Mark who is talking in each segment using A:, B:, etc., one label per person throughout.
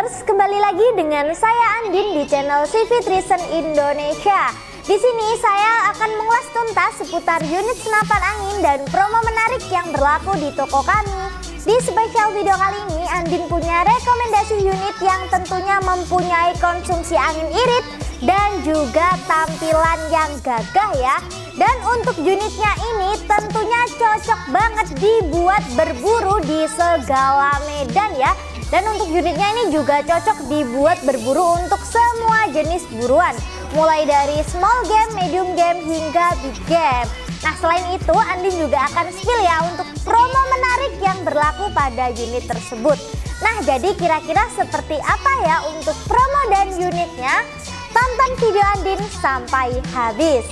A: Bedilers, kembali lagi dengan saya Andin di channel CV Trison Indonesia. Di sini saya akan mengulas tuntas seputar unit senapan angin dan promo menarik yang berlaku di toko kami. Di spesial video kali ini Andin punya rekomendasi unit yang tentunya mempunyai konsumsi angin irit dan juga tampilan yang gagah ya. Dan untuk unitnya ini tentunya cocok banget dibuat berburu di segala medan ya. Dan untuk unitnya ini juga cocok dibuat berburu untuk semua jenis buruan, mulai dari small game, medium game, hingga big game. Nah, selain itu Andin juga akan spill ya untuk promo menarik yang berlaku pada unit tersebut. Nah, jadi kira-kira seperti apa ya untuk promo dan unitnya? Tonton video Andin sampai habis.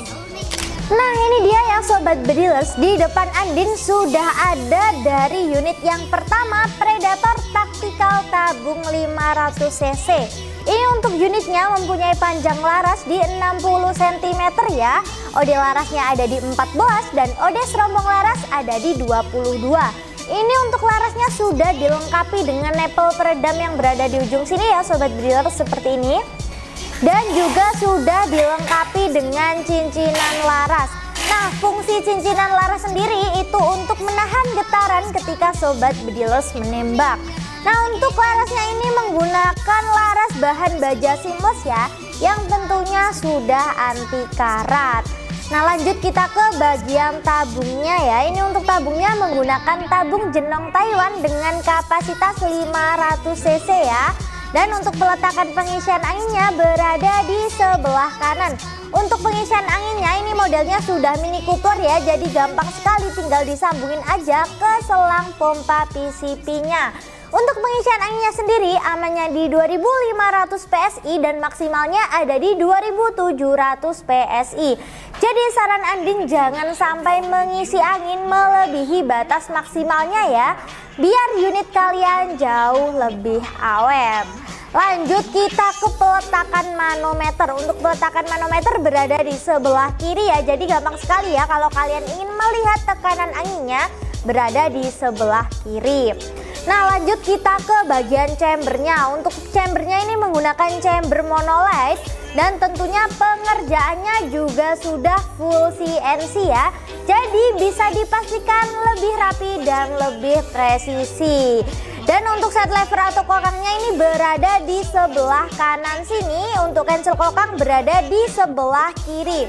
A: Nah, ini dia ya Sobat Bedilers, di depan Andin sudah ada dari unit yang pertama, Predator Tactical Tabung 500cc. Ini untuk unitnya mempunyai panjang laras di 60 cm ya. OD larasnya ada di 4 boas dan OD serombong laras ada di 22. Ini untuk larasnya sudah dilengkapi dengan nepel peredam yang berada di ujung sini ya Sobat Bedilers, seperti ini. Dan juga sudah dilengkapi dengan cincinan laras. Nah, fungsi cincinan laras sendiri itu untuk menahan getaran ketika Sobat Bedilers menembak. Nah, untuk larasnya ini menggunakan laras bahan baja Simos ya, yang tentunya sudah anti karat. Nah, lanjut kita ke bagian tabungnya ya. Ini untuk tabungnya menggunakan tabung jenong Taiwan dengan kapasitas 500cc ya. Dan untuk peletakan pengisian anginnya berada di sebelah kanan. Untuk pengisian anginnya ini modelnya sudah Mini Cooper ya, jadi gampang sekali, tinggal disambungin aja ke selang pompa PCP-nya. Untuk pengisian anginnya sendiri amannya di 2500 PSI dan maksimalnya ada di 2700 PSI. Jadi saran Andin jangan sampai mengisi angin melebihi batas maksimalnya ya, biar unit kalian jauh lebih awet. Lanjut kita ke peletakan manometer. Untuk peletakan manometer berada di sebelah kiri ya, jadi gampang sekali ya kalau kalian ingin melihat tekanan anginnya berada di sebelah kiri. Nah, lanjut kita ke bagian chambernya. Untuk chambernya ini menggunakan chamber monolight dan tentunya pengerjaannya juga sudah full CNC ya. Jadi bisa dipastikan lebih rapi dan lebih presisi. Dan untuk set lever atau kokangnya ini berada di sebelah kanan sini. Untuk cancel kokang berada di sebelah kiri.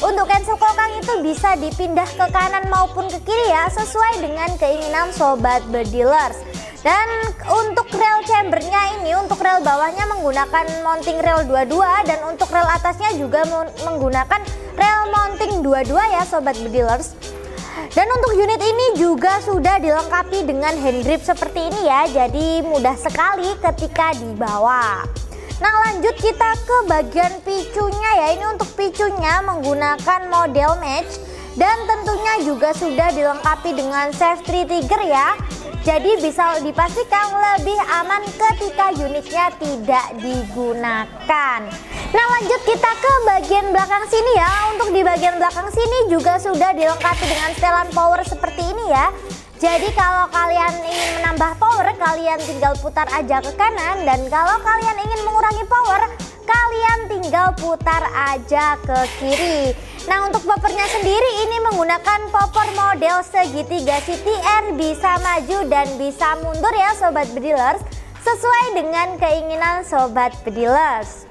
A: Untuk cancel kokang itu bisa dipindah ke kanan maupun ke kiri ya, sesuai dengan keinginan Sobat Bedilers. Dan untuk rel chambernya ini, untuk rel bawahnya menggunakan mounting rel 22 dan untuk rel atasnya juga menggunakan rel mounting 22 ya Sobat Bedilers. Dan untuk unit ini juga sudah dilengkapi dengan hand grip seperti ini ya, jadi mudah sekali ketika dibawa. Nah, lanjut kita ke bagian picunya ya. Ini untuk picunya menggunakan model match dan tentunya juga sudah dilengkapi dengan safety trigger ya. Jadi bisa dipastikan lebih aman ketika unitnya tidak digunakan. Nah, lanjut kita ke bagian belakang sini ya. Untuk di bagian belakang sini juga sudah dilengkapi dengan setelan power seperti ini ya. Jadi kalau kalian ingin menambah power, kalian tinggal putar aja ke kanan. Dan kalau kalian ingin mengurangi power, kalian tinggal putar aja ke kiri. Nah, untuk poppernya sendiri ini menggunakan popper model segitiga CTR, bisa maju dan bisa mundur ya Sobat Bedilers, sesuai dengan keinginan Sobat Bedilers.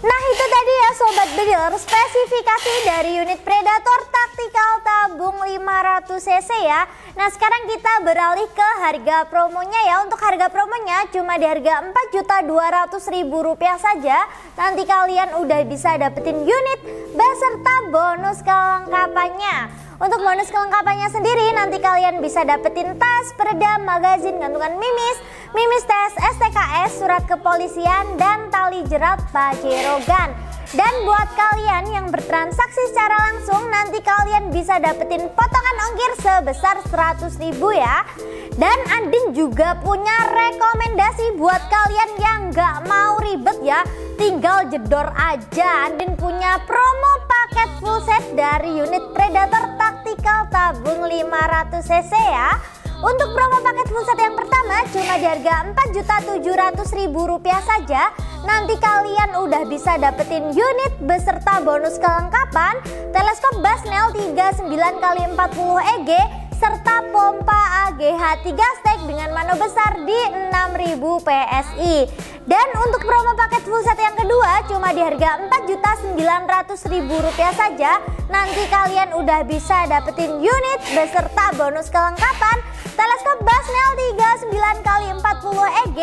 A: Nah, itu tadi ya Sobat Bedilers spesifikasi dari unit Predator Tactical Tabung 500cc ya. Nah, sekarang kita beralih ke harga promonya ya. Untuk harga promonya cuma di harga Rp4.200.000 saja. Nanti kalian udah bisa dapetin unit beserta bonus kelengkapannya. Untuk bonus kelengkapannya sendiri nanti kalian bisa dapetin tas, peredam, magazin, gantungan mimis tes, STKS, surat kepolisian, dan tali jerat Pajero Gun. Dan buat kalian yang bertransaksi secara langsung nanti kalian bisa dapetin potongan ongkir sebesar 100.000 ya. Dan Andin juga punya rekomendasi buat kalian yang gak mau ribet ya, tinggal jedor aja. Andin punya promo paket full set dari unit Predator Tactical Tabung 500cc ya. Untuk promo paket fullset yang pertama cuma di harga Rp4.700.000 saja. Nanti kalian udah bisa dapetin unit beserta bonus kelengkapan teleskop Basnel 39x40 EG serta pompa AGH 3 stack dengan mano besar di 6000 PSI. Dan untuk promo paket fullset yang kedua cuma di harga Rp4.900.000 saja. Nanti kalian udah bisa dapetin unit beserta bonus kelengkapan teleskop Basnel 39x40 EG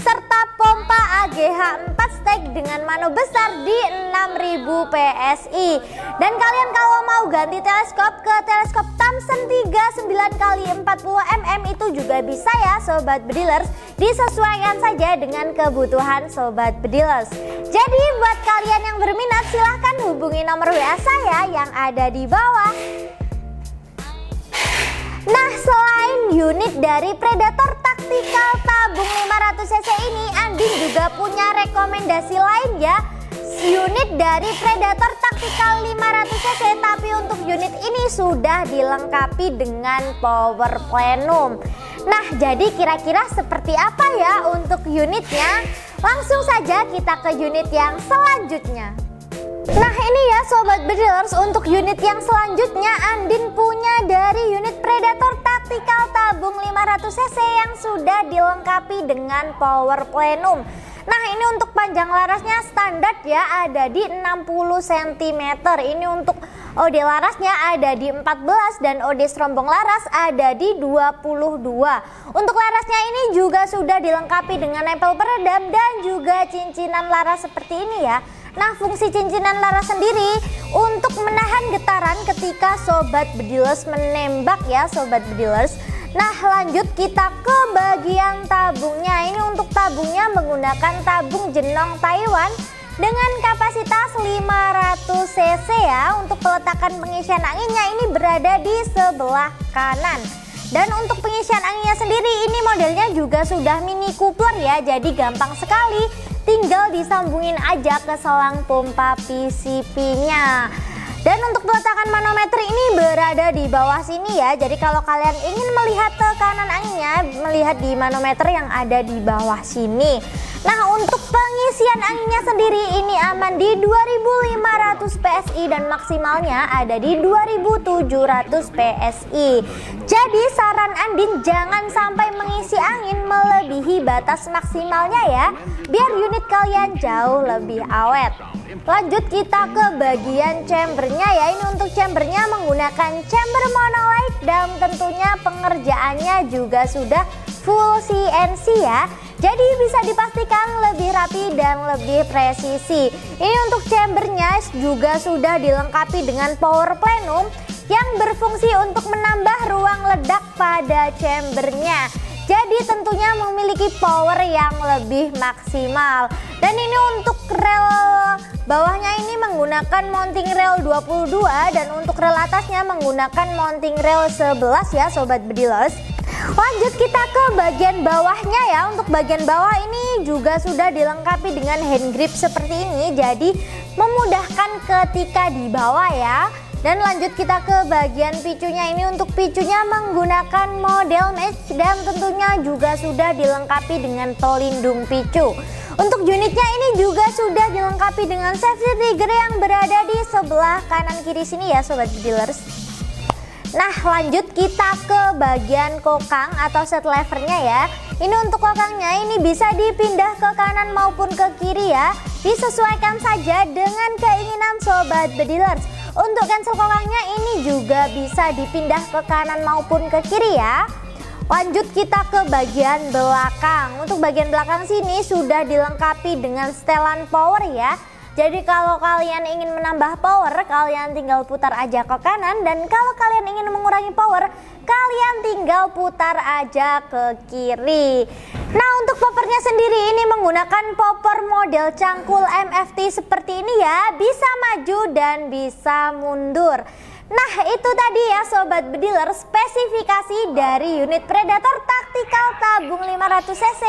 A: serta pompa AGH 4 stack dengan mano besar di 6000 PSI. Dan kalian kalau mau ganti teleskop ke teleskop Thomson 39x40 mm itu juga bisa ya Sobat Bedilers. Disesuaikan saja dengan kebutuhan Sobat Bedilers. Jadi buat kalian yang berminat silahkan hubungi nomor WA saya yang ada di bawah. Nah, selain unit dari Predator Tactical tabung 500cc ini, Andin juga punya rekomendasi lain ya. Unit dari Predator Tactical 500cc, tapi untuk unit ini sudah dilengkapi dengan power plenum. Nah, jadi kira-kira seperti apa ya untuk unitnya? Langsung saja kita ke unit yang selanjutnya. Nah ini ya Sobat Bedilers, untuk unit yang selanjutnya Andin punya dari unit Predator Tactical tabung 500cc yang sudah dilengkapi dengan power plenum. Nah ini untuk panjang larasnya standar ya, ada di 60 cm. Ini untuk OD larasnya ada di 14 dan OD serombong laras ada di 22. Untuk larasnya ini juga sudah dilengkapi dengan nempel peredam dan juga cincinan laras seperti ini ya. Nah fungsi cincinan laras sendiri untuk menahan getaran ketika Sobat Bedilers menembak ya Sobat Bedilers. Nah lanjut kita ke bagian tabungnya. Ini untuk tabungnya menggunakan tabung Jenong Taiwan dengan kapasitas 500 cc ya. Untuk peletakan pengisian anginnya ini berada di sebelah kanan. Dan untuk pengisian anginnya sendiri ini modelnya juga sudah mini coupler ya, jadi gampang sekali, tinggal disambungin aja ke selang pompa PCP-nya. Dan untuk peletakan manometer ini berada di bawah sini ya. Jadi kalau kalian ingin melihat tekanan anginnya, melihat di manometer yang ada di bawah sini. Nah untuk pengisian anginnya sendiri ini aman di 2500 PSI dan maksimalnya ada di 2700 PSI. Jadi saran Andin jangan sampai mengisi angin melebihi batas maksimalnya ya, biar unit kalian jauh lebih awet. Lanjut kita ke bagian chambernya ya. Ini untuk chambernya menggunakan chamber monolight dan tentunya pengerjaannya juga sudah full CNC ya. Jadi bisa dipastikan lebih rapi dan lebih presisi. Ini untuk chambernya juga sudah dilengkapi dengan power plenum yang berfungsi untuk menambah ruang ledak pada chambernya. Jadi tentunya memiliki power yang lebih maksimal. Dan ini untuk rel bawahnya ini menggunakan mounting rail 22 dan untuk rel atasnya menggunakan mounting rail 11 ya Sobat Bedilers. Lanjut kita ke bagian bawahnya ya. Untuk bagian bawah ini juga sudah dilengkapi dengan hand grip seperti ini, jadi memudahkan ketika dibawa ya. Dan lanjut kita ke bagian picunya. Ini untuk picunya menggunakan model mesh dan tentunya juga sudah dilengkapi dengan pelindung picu. Untuk unitnya ini juga sudah dilengkapi dengan safety trigger yang berada di sebelah kanan kiri sini ya Sobat Bedilers. Nah lanjut kita ke bagian kokang atau set levernya ya. Ini untuk kokangnya ini bisa dipindah ke kanan maupun ke kiri ya. Disesuaikan saja dengan keinginan Sobat Bedilers. Untuk cancel kokangnya ini juga bisa dipindah ke kanan maupun ke kiri ya. Lanjut kita ke bagian belakang. Untuk bagian belakang sini sudah dilengkapi dengan setelan power ya. Jadi kalau kalian ingin menambah power, kalian tinggal putar aja ke kanan. Dan kalau kalian ingin mengurangi power, kalian tinggal putar aja ke kiri. Nah untuk poppernya sendiri ini menggunakan popper model cangkul MFT seperti ini ya. Bisa maju dan bisa mundur. Nah itu tadi ya Sobat Bedilers spesifikasi dari unit Predator Tactical tabung 500cc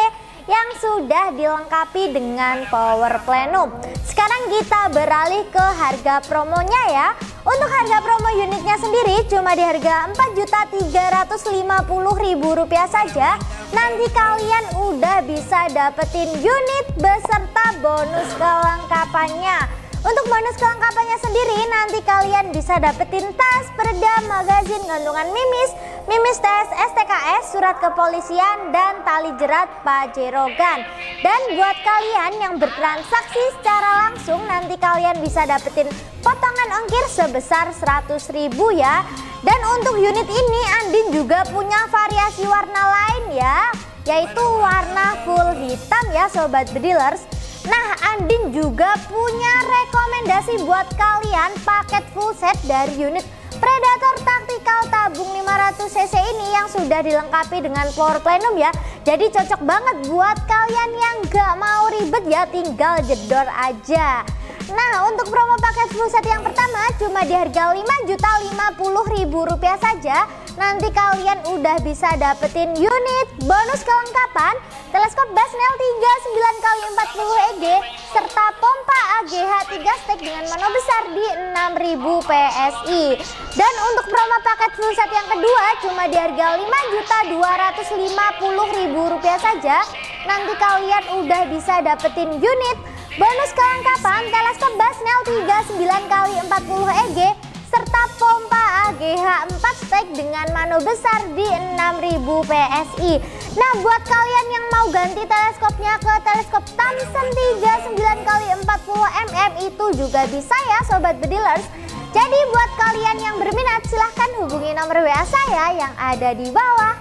A: yang sudah dilengkapi dengan power plenum. Sekarang kita beralih ke harga promonya ya. Untuk harga promo unitnya sendiri cuma di harga Rp4.350.000 saja. Nanti kalian udah bisa dapetin unit beserta bonus kelengkapannya. Untuk bonus kelengkapannya sendiri nanti kalian bisa dapetin tas, peredam, magazin, gantungan mimis tes, STKS, surat kepolisian, dan tali jerat pajerogan. Dan buat kalian yang bertransaksi secara langsung nanti kalian bisa dapetin potongan ongkir sebesar 100.000 ya. Dan untuk unit ini Andin juga punya variasi warna lain ya, yaitu warna full hitam ya Sobat Bedilers. Nah, Andin juga punya rekomendasi buat kalian paket full set dari unit Predator Tactical tabung 500cc ini yang sudah dilengkapi dengan power plenum ya. Jadi cocok banget buat kalian yang gak mau ribet ya, tinggal jedor aja. Nah, untuk promo paket full set yang pertama cuma di harga Rp5.050.000 saja. Nanti kalian udah bisa dapetin unit, bonus kelengkapan, teleskop Basnel 39x40 EG, serta pompa AGH 3 stek dengan mano besar di 6.000 PSI. Dan untuk promo paket full set yang kedua cuma di harga Rp5.250.000 saja. Nanti kalian udah bisa dapetin unit, bonus kelengkapan, teleskop Basnel 39x40 EG, serta pompa AGH 4 stek dengan mano besar di 6.000 PSI. Nah, buat kalian yang mau ganti teleskopnya ke teleskop Thomson 39x40 mm itu juga bisa ya Sobat Bedilers. Jadi buat kalian yang berminat silahkan hubungi nomor WA saya yang ada di bawah.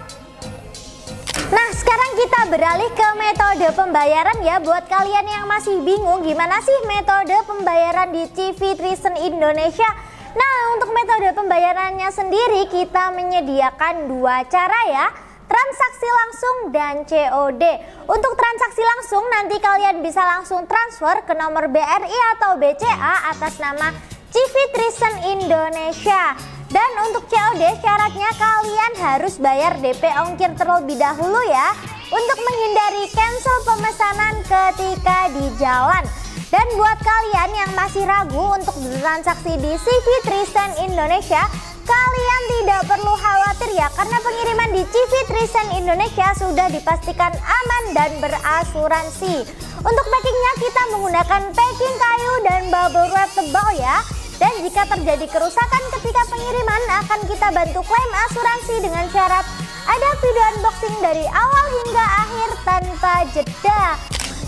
A: Nah, sekarang kita beralih ke metode pembayaran ya. Buat kalian yang masih bingung gimana sih metode pembayaran di CV Trison Indonesia. Nah, untuk metode pembayarannya sendiri kita menyediakan dua cara ya, transaksi langsung dan COD. Untuk transaksi langsung nanti kalian bisa langsung transfer ke nomor BRI atau BCA atas nama CV Trison Indonesia. Dan untuk COD syaratnya kalian harus bayar DP ongkir terlebih dahulu ya, untuk menghindari cancel pemesanan ketika di jalan. Dan buat kalian yang masih ragu untuk bertransaksi di CV Trison Indonesia, kalian tidak perlu khawatir ya, karena pengiriman di CV Trison Indonesia sudah dipastikan aman dan berasuransi. Untuk packingnya kita menggunakan packing kayu dan bubble wrap tebal ya. Dan jika terjadi kerusakan ketika pengiriman akan kita bantu klaim asuransi dengan syarat ada video unboxing dari awal hingga akhir tanpa jeda.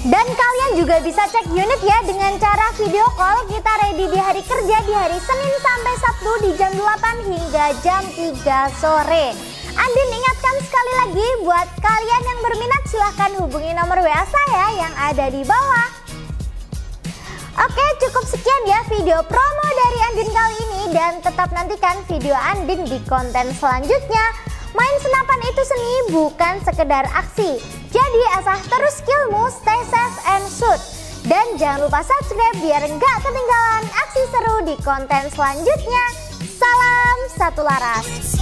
A: Dan kalian juga bisa cek unit ya dengan cara video call. Kita ready di hari kerja di hari Senin sampai Sabtu di jam 8 hingga jam 3 sore. Andin ingatkan sekali lagi buat kalian yang berminat silahkan hubungi nomor WA saya yang ada di bawah. Oke, cukup sekian ya video promo dari Andin kali ini, dan tetap nantikan video Andin di konten selanjutnya. Main senapan itu seni, bukan sekedar aksi. Jadi asah terus skillmu, stay safe and shoot. Dan jangan lupa subscribe biar nggak ketinggalan aksi seru di konten selanjutnya. Salam satu laras.